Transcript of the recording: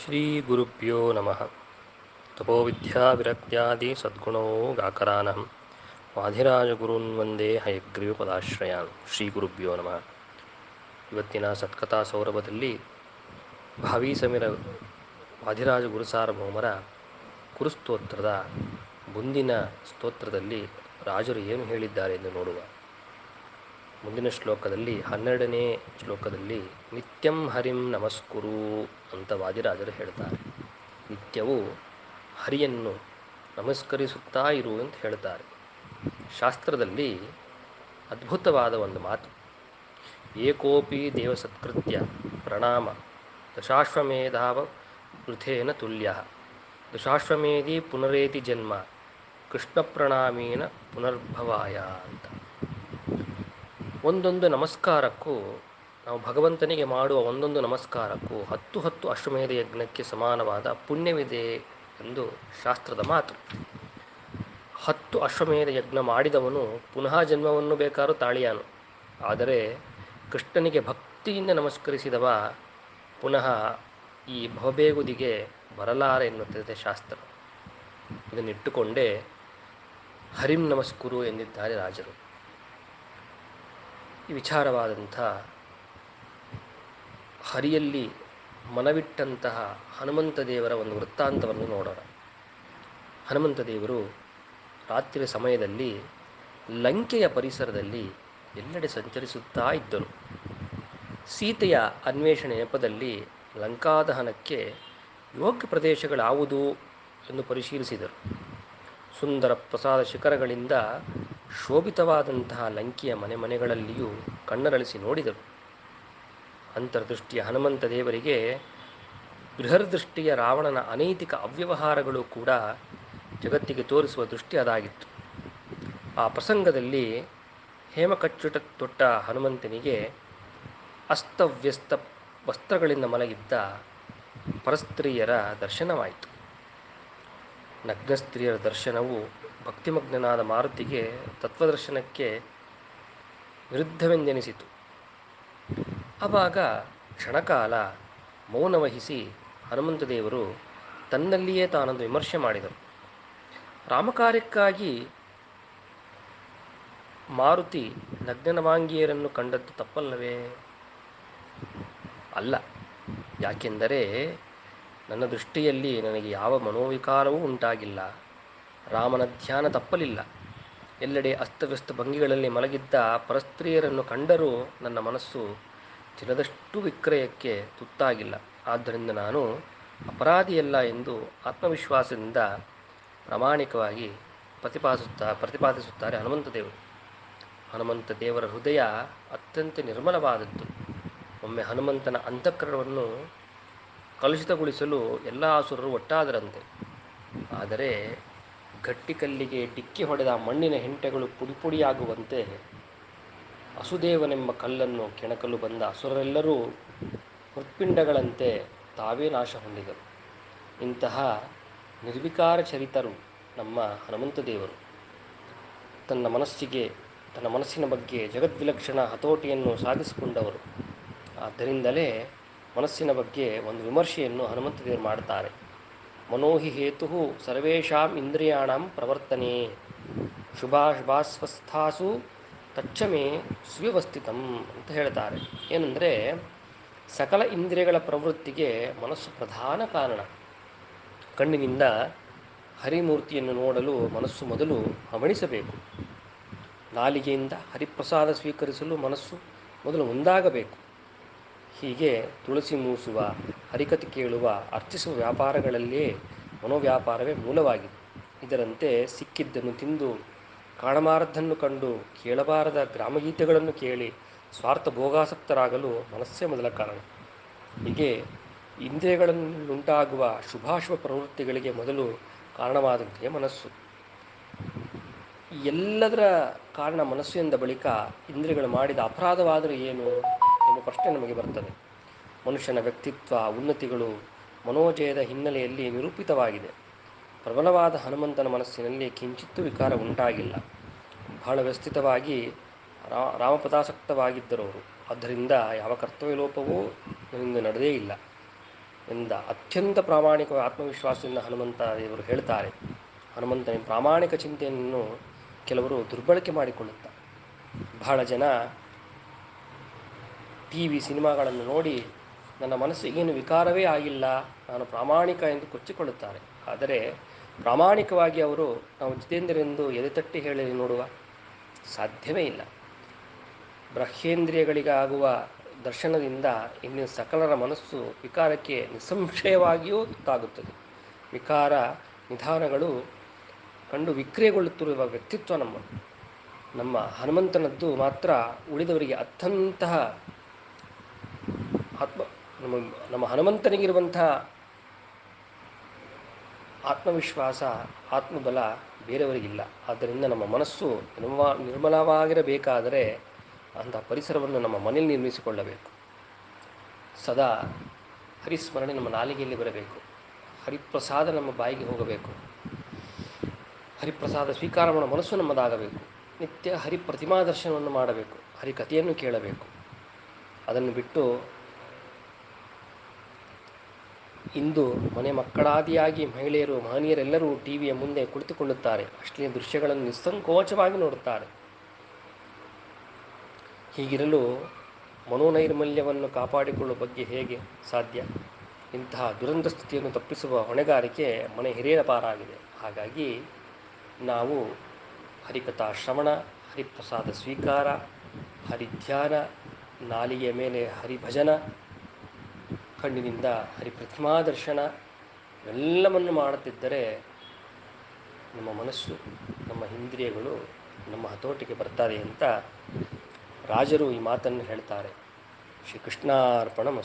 ಶ್ರೀ ಗುರುಭ್ಯೋ ನಮಃ. ತಪೋವಿದ್ಯಾವಿರಕ್ತ್ಯಾದಿ ಸದ್ಗುಣೋ ಗಾಕರಾನಹಂ ವಾಧಿರಾಜಗುರುನ್ ವಂದೇ ಹಯಗ್ರೀವಪದಾಶ್ರಯಾನ್. ಶ್ರೀ ಗುರುಭ್ಯೋ ನಮಃ. ಇವತ್ತಿನ ಸತ್ಕಥಾ ಸೌರಭದಲ್ಲಿ ಭಾವಿ ಸಮೀರ ವಾಧಿರಾಜ ಗುರುಸಾರ್ವಭೌಮರ ಕುರುಸ್ತೋತ್ರದ ಮುಂದಿನ ಸ್ತೋತ್ರದಲ್ಲಿ ರಾಜರು ಏನು ಹೇಳಿದ್ದಾರೆ ಎಂದು ನೋಡುವ. ಮುಂದಿನ ಶ್ಲೋಕದಲ್ಲಿ 12ನೇ ಶ್ಲೋಕದಲ್ಲಿ ನಿತ್ಯಂ ಹರಿಂ ನಮಸ್ಕುರು ಅಂತ ವಾದಿರಾಜರು ಹೇಳ್ತಾರೆ. ನಿತ್ಯವೂ ಹರಿಯನ್ನು ನಮಸ್ಕರಿಸುತ್ತಾ ಇರು ಅಂತ ಹೇಳ್ತಾರೆ. ಶಾಸ್ತ್ರದಲ್ಲಿ ಅದ್ಭುತವಾದ ಒಂದು ಮಾತು, ಏಕೋಪಿ ದೇವಸತ್ಕೃತ್ಯ ಪ್ರಣಾಮ ದಶಾಶ್ವಮೇಧಾವ ವೃಥೇನ ತುಲ್ಯ ದಶಾಶ್ವಮೇಧಿ ಪುನರೇತಿ ಜನ್ಮ ಕೃಷ್ಣ ಪ್ರಣಾಮೇನ ಪುನರ್ಭವಾಯ ಅಂತ. ಒಂದೊಂದು ನಮಸ್ಕಾರಕ್ಕೂ, ನಾವು ಭಗವಂತನಿಗೆ ಮಾಡುವ ಒಂದೊಂದು ನಮಸ್ಕಾರಕ್ಕೂ 10 ಅಶ್ವಮೇಧ ಯಜ್ಞಕ್ಕೆ ಸಮಾನವಾದ ಪುಣ್ಯವಿದೆ ಎಂದು ಶಾಸ್ತ್ರದ ಮಾತು. 10 ಅಶ್ವಮೇಧ ಯಜ್ಞ ಮಾಡಿದವನು ಪುನಃ ಜನ್ಮವನ್ನು ಬೇಕಾದ್ರೂ ತಾಳಿಯಾನು. ಆದರೆ ಕೃಷ್ಣನಿಗೆ ಭಕ್ತಿಯಿಂದ ನಮಸ್ಕರಿಸಿದವ ಪುನಃ ಈ ಭವಬೇಗುದಿಗೆ ಬರಲಾರೆ ಎನ್ನುತ್ತದೆ ಶಾಸ್ತ್ರ. ಇದನ್ನಿಟ್ಟುಕೊಂಡೇ ಹರಿಂ ನಮಸ್ಕುರು ಎಂದಿದ್ದಾರೆ ರಾಜರು. ಈ ವಿಚಾರವಾದಂಥ ಹರಿಯಲ್ಲಿ ಮನವಿಟ್ಟಂತಹ ಹನುಮಂತ ದೇವರ ಒಂದು ವೃತ್ತಾಂತವನ್ನು ನೋಡೋಣ. ಹನುಮಂತ ದೇವರು ರಾತ್ರಿಯ ಸಮಯದಲ್ಲಿ ಲಂಕೆಯ ಪರಿಸರದಲ್ಲಿ ಎಲ್ಲೆಡೆ ಸಂಚರಿಸುತ್ತಾ ಇದ್ದರು. ಸೀತೆಯ ಅನ್ವೇಷಣೆ ನೆಪದಲ್ಲಿ ಲಂಕಾದಹನಕ್ಕೆ ಯೋಗ್ಯ ಪ್ರದೇಶಗಳ್ಯಾವುದು ಎಂದು ಪರಿಶೀಲಿಸಿದರು. ಸುಂದರ ಪ್ರಸಾದ ಶಿಖರಗಳಿಂದ ಶೋಭಿತವಾದಂತಹ ಲಂಕೆಯ ಮನೆಗಳಲ್ಲಿಯೂ ಕಣ್ಣರಳಿಸಿ ನೋಡಿದರು. ಅಂತರ್ದೃಷ್ಟಿಯ ಹನುಮಂತ ದೇವರಿಗೆ ಬೃಹರ್ದೃಷ್ಟಿಯ ರಾವಣನ ಅನೈತಿಕ ಅವ್ಯವಹಾರಗಳು ಕೂಡ ಜಗತ್ತಿಗೆ ತೋರಿಸುವ ದೃಷ್ಟಿ ಅದಾಗಿತ್ತು. ಆ ಪ್ರಸಂಗದಲ್ಲಿ ಹೇಮಕಚ್ಚುಟ ತೊಟ್ಟ ಹನುಮಂತನಿಗೆ ಅಸ್ತವ್ಯಸ್ತ ವಸ್ತ್ರಗಳಿಂದ ಮಲಗಿದ್ದ ಪರಸ್ತ್ರೀಯರ ದರ್ಶನವಾಯಿತು. ನಗ್ನ ಸ್ತ್ರೀಯರ ದರ್ಶನವು ಭಕ್ತಿಮಗ್ನನಾದ ಮಾರುತಿಗೆ ತತ್ವದರ್ಶನಕ್ಕೆ ವಿರುದ್ಧವೆಂದೆನಿಸಿತು. ಆವಾಗ ಕ್ಷಣಕಾಲ ಮೌನವಹಿಸಿ ಹನುಮಂತ ದೇವರು ತನ್ನಲ್ಲಿಯೇ ತಾನೊಂದು ವಿಮರ್ಶೆ ಮಾಡಿದರು. ರಾಮಕಾರ್ಯಕ್ಕಾಗಿ ಮಾರುತಿ ನಗ್ನವಾಂಗಿಯರನ್ನು ಕಂಡದ್ದು ತಪ್ಪಲ್ಲವೇ? ಅಲ್ಲ. ಯಾಕೆಂದರೆ ನನ್ನ ದೃಷ್ಟಿಯಲ್ಲಿ ನನಗೆ ಯಾವ ಮನೋವಿಕಾರವೂ ಉಂಟಾಗಿಲ್ಲ. ರಾಮನ ಧ್ಯಾನ ತಪ್ಪಲಿಲ್ಲ. ಎಲ್ಲೆಡೆ ಅಸ್ತವ್ಯಸ್ತ ಭಂಗಿಗಳಲ್ಲಿ ಮಲಗಿದ್ದ ಪರಸ್ತ್ರೀಯರನ್ನು ಕಂಡರೂ ನನ್ನ ಮನಸ್ಸು ಚಿಲದಷ್ಟು ವಿಕ್ರಯಕ್ಕೆ ತುತ್ತಾಗಿಲ್ಲ. ಆದ್ದರಿಂದ ನಾನು ಅಪರಾಧಿಯಲ್ಲ ಎಂದು ಆತ್ಮವಿಶ್ವಾಸದಿಂದ ಪ್ರಾಮಾಣಿಕವಾಗಿ ಪ್ರತಿಪಾದಿಸುತ್ತಾರೆ ಹನುಮಂತ ದೇವರು. ಹನುಮಂತ ದೇವರ ಹೃದಯ ಅತ್ಯಂತ ನಿರ್ಮಲವಾದದ್ದು. ಒಮ್ಮೆ ಹನುಮಂತನ ಅಂತಃಕರಣವನ್ನು ಕಲುಷಿತಗೊಳಿಸಲು ಎಲ್ಲ ಅಸುರರು ಒಟ್ಟಾದರಂತೆ. ಆದರೆ ಗಟ್ಟಿಕಲ್ಲಿಗೆ ಡಿಕ್ಕಿ ಹೊಡೆದ ಮಣ್ಣಿನ ಹೆಂಟೆಗಳು ಪುಡಿಪುಡಿಯಾಗುವಂತೆ ಅಸುದೇವನೆಂಬ ಕಲ್ಲನ್ನು ಕೆಣಕಲು ಬಂದ ಅಸುರರೆಲ್ಲರೂ ಹೃತ್ಪಿಂಡಗಳಂತೆ ತಾವೇ ನಾಶ ಹೊಂದಿದರು. ಇಂತಹ ನಿರ್ವಿಕಾರ ಚರಿತರು ನಮ್ಮ ಹನುಮಂತ ದೇವರು. ತನ್ನ ಮನಸ್ಸಿನ ಬಗ್ಗೆ ಜಗದ್ವಿಲಕ್ಷಣ ಹತೋಟಿಯನ್ನು ಸಾಧಿಸಿಕೊಂಡವರು. ಆದ್ದರಿಂದಲೇ ಮನಸ್ಸಿನ ಬಗ್ಗೆ ಒಂದು ವಿಮರ್ಶೆಯನ್ನು ಹನುಮಂತ ದೇವರು ಮಾಡ್ತಾರೆ. ಮನೋಹಿ ಹೇತು ಸರ್ವೇಷಾಂ ಇಂದ್ರಿಯಾಣಂ ಪ್ರವರ್ತನೆ ಶುಭಾಶುಭಾಸ್ವಸ್ಥಾಸು ತಚ್ಚಮೇ ಸುವ್ಯವಸ್ಥಿತಂ ಅಂತ ಹೇಳ್ತಾರೆ. ಏನೆಂದರೆ, ಸಕಲ ಇಂದ್ರಿಯಗಳ ಪ್ರವೃತ್ತಿಗೆ ಮನಸ್ಸು ಪ್ರಧಾನ ಕಾರಣ. ಕಣ್ಣಿನಿಂದ ಹರಿಮೂರ್ತಿಯನ್ನು ನೋಡಲು ಮನಸ್ಸು ಮೊದಲು ಹವಣಿಸಬೇಕು. ನಾಲಿಗೆಯಿಂದ ಹರಿಪ್ರಸಾದ ಸ್ವೀಕರಿಸಲು ಮನಸ್ಸು ಮೊದಲು ಮುಂದಾಗಬೇಕು. ಹೀಗೆ ತುಳಸಿ ಮೂಸುವ, ಹರಿಕಥೆ ಕೇಳುವ, ಅರ್ಚಿಸುವ ವ್ಯಾಪಾರಗಳಲ್ಲಿಯೇ ಮನೋವ್ಯಾಪಾರವೇ ಮೂಲವಾಗಿದೆ. ಇದರಂತೆ ಸಿಕ್ಕಿದ್ದನ್ನು ತಿಂದು, ಕಾಣಬಾರದ್ದನ್ನು ಕಂಡು, ಕೇಳಬಾರದ ಗ್ರಾಮಗೀತೆಗಳನ್ನು ಕೇಳಿ ಸ್ವಾರ್ಥ ಭೋಗಾಸಕ್ತರಾಗಲು ಮನಸ್ಸೇ ಮೊದಲ ಕಾರಣ. ಹೀಗೆ ಇಂದ್ರಿಯಗಳನ್ನುಂಟಾಗುವ ಶುಭಾಶುಭ ಪ್ರವೃತ್ತಿಗಳಿಗೆ ಮೊದಲು ಕಾರಣವಾದಂತೆಯೇ ಮನಸ್ಸು. ಎಲ್ಲದರ ಕಾರಣ ಮನಸ್ಸು ಎಂದ ಬಳಿಕ ಇಂದ್ರಿಯಗಳು ಮಾಡಿದ ಅಪರಾಧವಾದರೂ ಏನು ಎಂಬ ಪ್ರಶ್ನೆ ನಮಗೆ ಬರ್ತದೆ. ಮನುಷ್ಯನ ವ್ಯಕ್ತಿತ್ವ ಉನ್ನತಿಗಳು ಮನೋಜಯದ ಹಿನ್ನೆಲೆಯಲ್ಲಿ ನಿರೂಪಿತವಾಗಿದೆ. ಪ್ರಬಲವಾದ ಹನುಮಂತನ ಮನಸ್ಸಿನಲ್ಲಿ ಕಿಂಚಿತ್ತೂ ವಿಕಾರ ಉಂಟಾಗಿಲ್ಲ. ಬಹಳ ವ್ಯವಸ್ಥಿತವಾಗಿ ರಾಮಪದಾಸಕ್ತವಾಗಿದ್ದರವರು. ಆದ್ದರಿಂದ ಯಾವ ಕರ್ತವ್ಯ ಲೋಪವೂ ಇದರಿಂದ ನಡೆದೇ ಇಲ್ಲ. ಎಂದ ಅತ್ಯಂತ ಪ್ರಾಮಾಣಿಕ ಆತ್ಮವಿಶ್ವಾಸದಿಂದ ಹನುಮಂತ ದೇವರು ಹೇಳ್ತಾರೆ. ಹನುಮಂತನ ಪ್ರಾಮಾಣಿಕ ಚಿಂತೆಯನ್ನು ಕೆಲವರು ದುರ್ಬಳಕೆ ಮಾಡಿಕೊಳ್ಳುತ್ತಾರೆ. ಬಹಳ ಜನ ಟಿ ವಿ ಸಿನಿಮಾಗಳನ್ನು ನೋಡಿ ನನ್ನ ಮನಸ್ಸಿಗೇನು ವಿಕಾರವೇ ಆಗಿಲ್ಲ, ನಾನು ಪ್ರಾಮಾಣಿಕ ಎಂದು ಕೊಚ್ಚಿಕೊಳ್ಳುತ್ತಾರೆ. ಆದರೆ ಪ್ರಾಮಾಣಿಕವಾಗಿ ಅವರು ನಾವು ಜಿತೇಂದ್ರರೆಂದು ಎದೆತಟ್ಟಿ ಹೇಳಿ ನೋಡುವ ಸಾಧ್ಯವೇ ಇಲ್ಲ. ಬ್ರಹ್ಮೇಂದ್ರಿಯಗಳಿಗಾಗುವ ದರ್ಶನದಿಂದ ಇಂದಿನ ಸಕಲರ ಮನಸ್ಸು ವಿಕಾರಕ್ಕೆ ನಿಸ್ಸಂಶಯವಾಗಿಯೂ ತುತ್ತಾಗುತ್ತದೆ. ವಿಕಾರ ನಿಧಾನಗಳು ಕಂಡು ವಿಕ್ರಿಯೆಗೊಳ್ಳುತ್ತಿರುವ ವ್ಯಕ್ತಿತ್ವ ನಮ್ಮ ಹನುಮಂತನದ್ದು ಮಾತ್ರ ಉಳಿದವರಿಗೆ ಅತ್ಯಂತಹ ಆತ್ಮ ನಮ್ಮ ಹನುಮಂತನಿಗಿರುವಂತಹ ಆತ್ಮವಿಶ್ವಾಸ, ಆತ್ಮಬಲ ಬೇರೆಯವರಿಗಿಲ್ಲ. ಆದ್ದರಿಂದ ನಮ್ಮ ಮನಸ್ಸು ನಿರ್ಮಲವಾಗಿರಬೇಕಾದರೆ ಅಂಥ ಪರಿಸರವನ್ನು ನಮ್ಮ ಮನೆಯಲ್ಲಿ ನಿರ್ಮಿಸಿಕೊಳ್ಳಬೇಕು. ಸದಾ ಹರಿಸ್ಮರಣೆ ನಮ್ಮ ನಾಲಿಗೆಯಲ್ಲಿ ಬರಬೇಕು. ಹರಿಪ್ರಸಾದ ನಮ್ಮ ಬಾಯಿಗೆ ಹೋಗಬೇಕು. ಹರಿಪ್ರಸಾದ ಸ್ವೀಕಾರ ಮಾಡೋ ಮನಸ್ಸು ನಮ್ಮದಾಗಬೇಕು. ನಿತ್ಯ ಹರಿಪ್ರತಿಮಾ ದರ್ಶನವನ್ನು ಮಾಡಬೇಕು. ಹರಿಕಥೆಯನ್ನು ಕೇಳಬೇಕು. ಅದನ್ನು ಬಿಟ್ಟು ಇಂದು ಮನೆ ಮಕ್ಕಳಾದಿಯಾಗಿ ಮಹಿಳೆಯರು, ಮಹನೀಯರೆಲ್ಲರೂ ಟಿ ವಿಯ ಮುಂದೆ ಕುಳಿತುಕೊಳ್ಳುತ್ತಾರೆ. ಅಶ್ಲೀಲ ದೃಶ್ಯಗಳನ್ನು ನಿಸ್ಸಂಕೋಚವಾಗಿ ನೋಡುತ್ತಾರೆ. ಹೀಗಿರಲು ಮನೋನೈರ್ಮಲ್ಯವನ್ನು ಕಾಪಾಡಿಕೊಳ್ಳುವ ಬಗ್ಗೆ ಹೇಗೆ ಸಾಧ್ಯ? ಇಂತಹ ದುರಂತ ಸ್ಥಿತಿಯನ್ನು ತಪ್ಪಿಸುವ ಹೊಣೆಗಾರಿಕೆ ಮನೆ ಹಿರಿಯರ ಪಾರಾಗಿದೆ. ಹಾಗಾಗಿ ನಾವು ಹರಿಕಥಾ ಶ್ರವಣ, ಹರಿಪ್ರಸಾದ ಸ್ವೀಕಾರ, ಹರಿಧ್ಯಾನ, ನಾಲಿಗೆಯ ಮೇಲೆ ಹರಿಭಜನ, ಕಣ್ಣಿನಿಂದ ಹರಿಪ್ರತಿಮಾ ದರ್ಶನ ಎಲ್ಲವನ್ನು ಮಾಡುತ್ತಿದ್ದರೆ ನಮ್ಮ ಮನಸ್ಸು, ನಮ್ಮ ಇಂದ್ರಿಯಗಳು ನಮ್ಮ ಹತೋಟಿಗೆ ಬರ್ತಾರೆ ಅಂತ ರಾಜರು ಈ ಮಾತನ್ನು ಹೇಳ್ತಾರೆ. ಶ್ರೀಕೃಷ್ಣಾರ್ಪಣ ಮಸ್ತು.